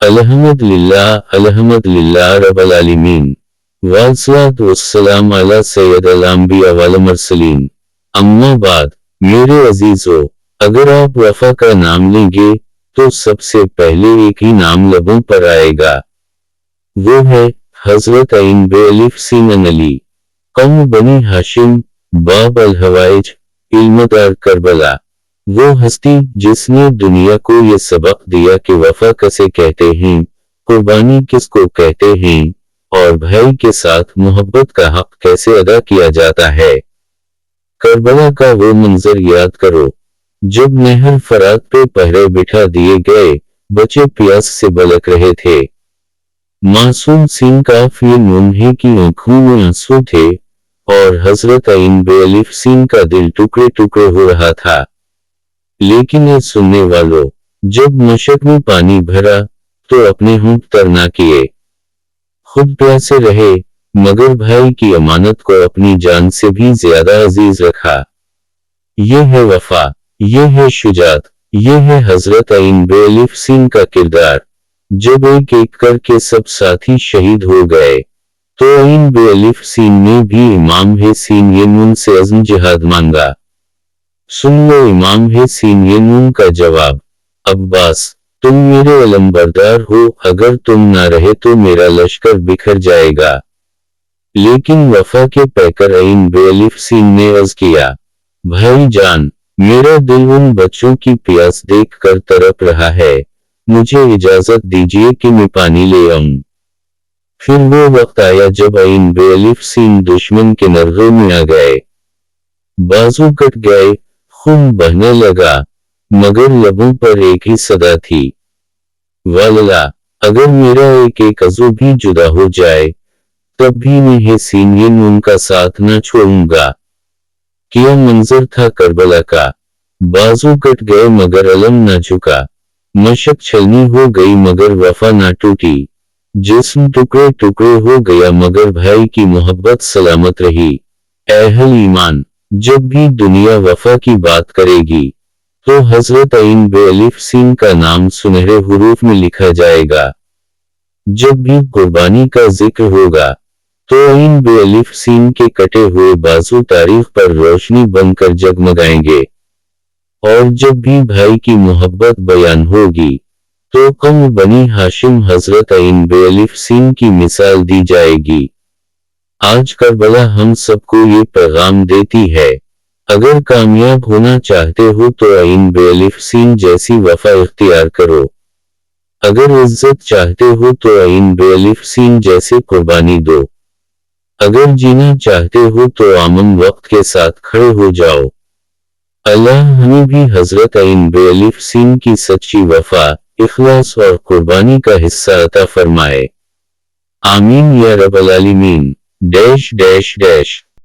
अल्हम्दुलिल्लाह रब्बिल आलमीन वस्सलातु वस्सलाम अला सय्यदिल अंबिया वल मुरसलीन। अम्मा बाद, मेरे अजीजों, अगर आप वफा का नाम लेंगे तो सबसे पहले एक ही नाम लबों पर आएगा, वो है हजरत अईन बेअलिफ सीन अली, कौम बनी हाशिम, बाब अल हवाइज, इल्मदार करबला। वो हस्ती जिसने दुनिया को ये सबक दिया कि वफा किसे कहते हैं, कुर्बानी किसको कहते हैं, और भाई के साथ मोहब्बत का हक कैसे अदा किया जाता है। करबला का वो मंजर याद करो जब नहर फरात पे पहरे बिठा दिए गए, बच्चे प्यास से बलक रहे थे। मासूम सीन काफिर नून्हे की आंखों में आंसू थे और हजरत अईन बेअलिफ सीन का दिल टुकड़े टुकड़े हो रहा था। लेकिन ये सुनने वालों, जब मशक में पानी भरा तो अपने होंठ तर ना किए, खुद प्यासे रहे, मगर भाई की अमानत को अपनी जान से भी ज्यादा अजीज रखा। ये है वफा, ये है शुजात, ये है हजरत अईन बेअलिफ सीन का किरदार। जब एक एक करके सब साथी शहीद हो गए तो अईन बेअलिफ सीन ने भी इमाम हुसैन यमून से अज़्म जिहाद मांगा। सुन लो इमाम हुसैन यमून का जवाब, अब्बास, तुम मेरे अलमबरदार हो, अगर तुम ना रहे तो मेरा लश्कर बिखर जाएगा। लेकिन वफा के पैकर अईन बेअलिफ सीन ने अर्ज किया, भाई जान, मेरा दिल उन बच्चों की प्यास देख कर तड़प रहा है, मुझे इजाजत दीजिए कि मैं पानी ले आऊं। फिर वो वक्त आया जब अईन बेअलिफ सीन दुश्मन के नर्रों में आ गए, बाजू कट गए, खून बहने लगा, मगर लबों पर एक ही सदा थी, वालला, अगर मेरा एक एक अज़ू भी जुदा हो जाए तब भी मैं हुसैन यमून का साथ न छोड़ूंगा। क्या मंजर था करबला का, बाजू कट गए मगर अलम न झुका, मशक छलनी हो गई मगर वफा न टूटी, जिस्म टुकड़े टुकड़े हो गया मगर भाई की मोहब्बत सलामत रही। अहल ईमान, जब भी दुनिया वफा की बात करेगी तो हजरत अईन बेअलिफ सीन का नाम सुनहरे हुरूफ में लिखा जाएगा। जब भी कुर्बानी का जिक्र होगा तो अईन बेअलिफ सीन के कटे हुए बाजू तारीख पर रोशनी बनकर जगमगाएंगे, और जब भी भाई की मोहब्बत बयान होगी तो कौम बनी हाशिम हजरत अईन बेअलिफ सीन की मिसाल दी जाएगी। आज करबला हम सबको ये पैगाम देती है, अगर कामयाब होना चाहते हो तो अईन बेअलिफ सीन जैसी वफा इख्तियार करो, अगर इज्जत चाहते हो तो अईन बेअलिफ सीन जैसे कुर्बानी दो, अगर जीना चाहते हो तो आमन वक्त के साथ खड़े हो जाओ। अल्लाह हमें भी हजरत अईन बेअलिफ सीन की सच्ची वफा, इखलास और कुर्बानी का हिस्सा अता फरमाए। आमीन या रब्बल आलमीन। Dash dash dash.